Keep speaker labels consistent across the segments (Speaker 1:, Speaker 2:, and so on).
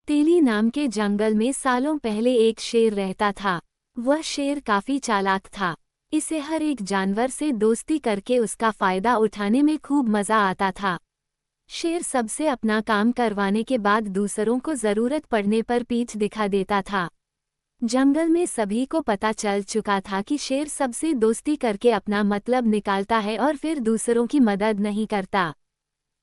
Speaker 1: तेली नाम के जंगल में सालों पहले एक शेर रहता था। वह शेर काफी चालाक था। इसे हर एक जानवर से दोस्ती करके उसका फायदा उठाने में खूब मजा आता था। शेर सबसे अपना काम करवाने के बाद दूसरों को जरूरत पड़ने पर पीठ दिखा देता था। जंगल में सभी को पता चल चुका था कि शेर सबसे दोस्ती करके अपना मतलब निकालता है और फिर दूसरों की मदद नहीं करता।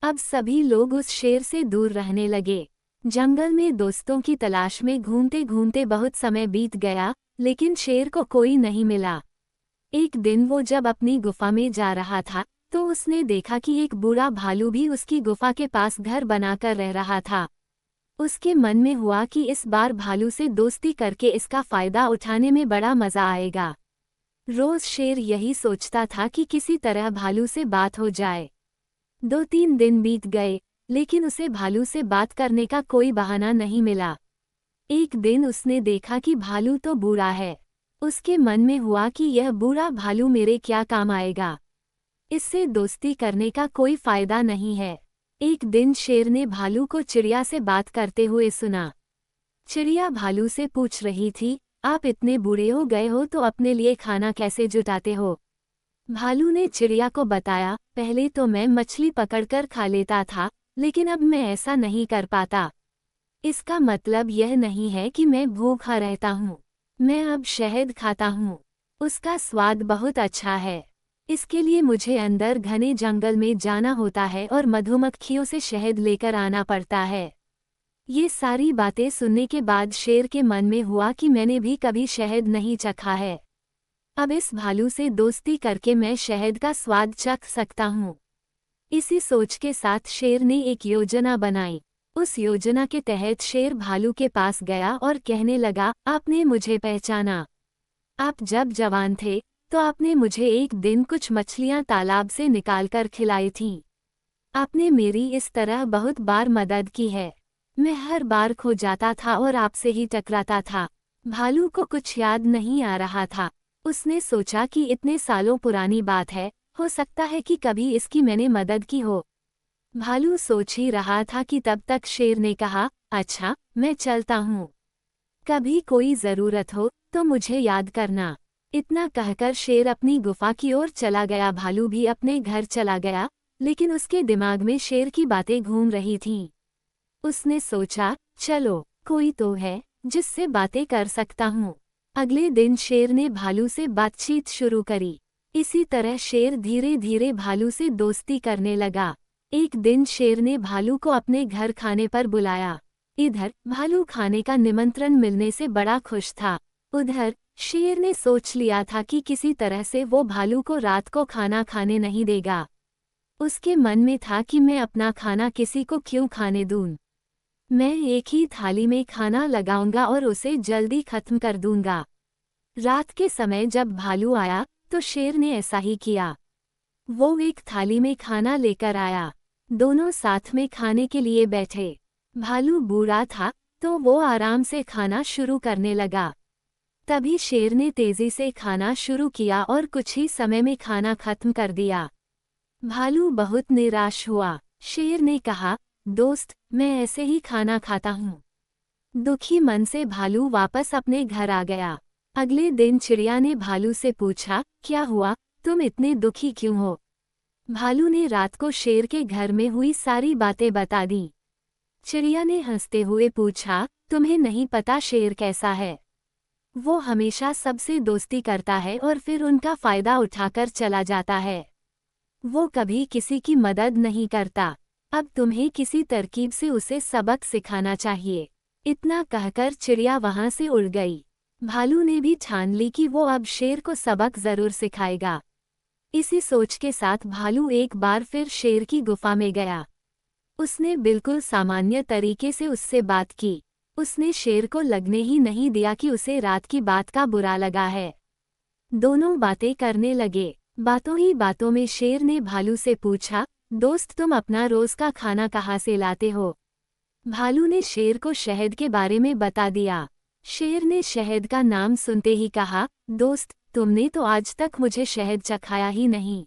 Speaker 1: अब सभी लोग उस शेर से दूर रहने लगे। जंगल में दोस्तों की तलाश में घूमते घूमते बहुत समय बीत गया, लेकिन शेर को कोई नहीं मिला। एक दिन वो जब अपनी गुफा में जा रहा था, तो उसने देखा कि एक बूढ़ा भालू भी उसकी गुफा के पास घर बनाकर रह रहा था। उसके मन में हुआ कि इस बार भालू से दोस्ती करके इसका फायदा उठाने में बड़ा मजा आएगा। रोज शेर यही सोचता था कि किसी तरह भालू से बात हो जाए। 2-3 दिन बीत गए, लेकिन उसे भालू से बात करने का कोई बहाना नहीं मिला। एक दिन उसने देखा कि भालू तो बूढ़ा है। उसके मन में हुआ कि यह बूढ़ा भालू मेरे क्या काम आएगा। इससे दोस्ती करने का कोई फायदा नहीं है। एक दिन शेर ने भालू को चिड़िया से बात करते हुए सुना। चिड़िया भालू से पूछ रही थी, आप इतने बूढ़े हो गए हो तो अपने लिए खाना कैसे जुटाते हो? भालू ने चिड़िया को बताया, पहले तो मैं मछली पकड़कर खा लेता था, लेकिन अब मैं ऐसा नहीं कर पाता। इसका मतलब यह नहीं है कि मैं भूखा रहता हूँ। मैं अब शहद खाता हूँ। उसका स्वाद बहुत अच्छा है। इसके लिए मुझे अंदर घने जंगल में जाना होता है और मधुमक्खियों से शहद लेकर आना पड़ता है। ये सारी बातें सुनने के बाद शेर के मन में हुआ कि मैंने भी कभी शहद नहीं चखा है। अब इस भालू से दोस्ती करके मैं शहद का स्वाद चख सकता हूँ। इसी सोच के साथ शेर ने एक योजना बनाई। उस योजना के तहत शेर भालू के पास गया और कहने लगा, आपने मुझे पहचाना। आप जब जवान थे तो आपने मुझे एक दिन कुछ मछलियां तालाब से निकालकर खिलाई थीं। आपने मेरी इस तरह बहुत बार मदद की है। मैं हर बार खो जाता था और आपसे ही टकराता था। भालू को कुछ याद नहीं आ रहा था। उसने सोचा कि इतने सालों पुरानी बात है, हो सकता है कि कभी इसकी मैंने मदद की हो। भालू सोच ही रहा था कि तब तक शेर ने कहा, अच्छा, मैं चलता हूँ। कभी कोई ज़रूरत हो तो मुझे याद करना। इतना कहकर शेर अपनी गुफा की ओर चला गया। भालू भी अपने घर चला गया, लेकिन उसके दिमाग में शेर की बातें घूम रही थीं। उसने सोचा, चलो, कोई तो है जिससे बातें कर सकता हूँ। अगले दिन शेर ने भालू से बातचीत शुरू करी। इसी तरह शेर धीरे धीरे भालू से दोस्ती करने लगा। एक दिन शेर ने भालू को अपने घर खाने पर बुलाया। इधर भालू खाने का निमंत्रण मिलने से बड़ा खुश था। उधर शेर ने सोच लिया था कि किसी तरह से वो भालू को रात को खाना खाने नहीं देगा। उसके मन में था कि मैं अपना खाना किसी को क्यों खाने दूं। मैं एक ही थाली में खाना लगाऊंगा और उसे जल्दी खत्म कर दूंगा। रात के समय जब भालू आया तो शेर ने ऐसा ही किया। वो एक थाली में खाना लेकर आया। दोनों साथ में खाने के लिए बैठे। भालू बूढ़ा था तो वो आराम से खाना शुरू करने लगा। तभी शेर ने तेजी से खाना शुरू किया और कुछ ही समय में खाना खत्म कर दिया। भालू बहुत निराश हुआ। शेर ने कहा, दोस्त, मैं ऐसे ही खाना खाता हूँ। दुखी मन से भालू वापस अपने घर आ गया। अगले दिन चिड़िया ने भालू से पूछा, क्या हुआ, तुम इतने दुखी क्यों हो? भालू ने रात को शेर के घर में हुई सारी बातें बता दी। चिड़िया ने हंसते हुए पूछा, तुम्हें नहीं पता शेर कैसा है? वो हमेशा सबसे दोस्ती करता है और फिर उनका फायदा उठाकर चला जाता है। वो कभी किसी की मदद नहीं करता। अब तुम्हें किसी तरकीब से उसे सबक सिखाना चाहिए। इतना कहकर चिड़िया वहां से उड़ गई। भालू ने भी ठान ली कि वो अब शेर को सबक जरूर सिखाएगा। इसी सोच के साथ भालू एक बार फिर शेर की गुफा में गया। उसने बिल्कुल सामान्य तरीके से उससे बात की। उसने शेर को लगने ही नहीं दिया कि उसे रात की बात का बुरा लगा है। दोनों बातें करने लगे। बातों ही बातों में शेर ने भालू से पूछा, दोस्त, तुम अपना रोज का खाना कहाँ से लाते हो? भालू ने शेर को शहद के बारे में बता दिया। शेर ने शहद का नाम सुनते ही कहा, दोस्त, तुमने तो आज तक मुझे शहद चखाया ही नहीं।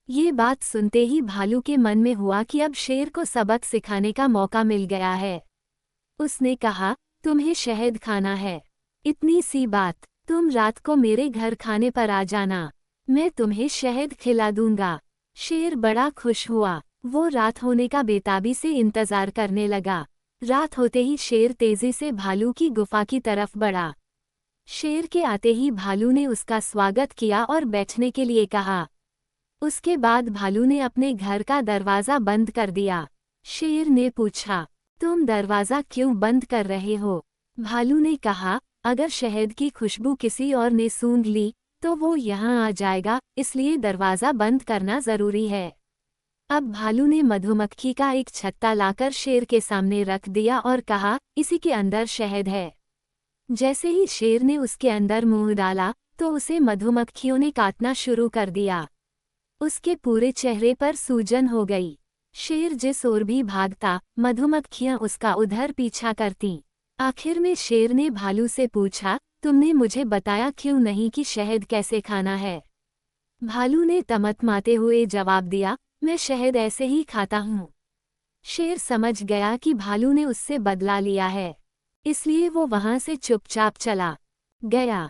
Speaker 1: ये बात सुनते ही भालू के मन में हुआ कि अब शेर को सबक सिखाने का मौका मिल गया है। उसने कहा, तुम्हें शहद खाना है? इतनी सी बात, तुम रात को मेरे घर खाने पर आ जाना, मैं तुम्हें शहद खिला दूंगा। शेर बड़ा खुश हुआ। वो रात होने का बेताबी से इंतजार करने लगा। रात होते ही शेर तेजी से भालू की गुफा की तरफ बढ़ा। शेर के आते ही भालू ने उसका स्वागत किया और बैठने के लिए कहा। उसके बाद भालू ने अपने घर का दरवाज़ा बंद कर दिया। शेर ने पूछा, तुम दरवाज़ा क्यों बंद कर रहे हो? भालू ने कहा, अगर शहद की खुशबू किसी और ने सूंघ ली तो वो यहाँ आ जाएगा, इसलिए दरवाज़ा बंद करना ज़रूरी है। अब भालू ने मधुमक्खी का एक छत्ता लाकर शेर के सामने रख दिया और कहा, इसी के अंदर शहद है। जैसे ही शेर ने उसके अंदर मुंह डाला तो उसे मधुमक्खियों ने काटना शुरू कर दिया। उसके पूरे चेहरे पर सूजन हो गई। शेर जिस ओर भी भागता, मधुमक्खियां उसका उधर पीछा करतीं। आखिर में शेर ने भालू से पूछा, तुमने मुझे बताया क्यों नहीं कि शहद कैसे खाना है? भालू ने तमतमाते हुए जवाब दिया, मैं शहद ऐसे ही खाता हूँ। शेर समझ गया कि भालू ने उससे बदला लिया है, इसलिए वो वहां से चुपचाप चला गया।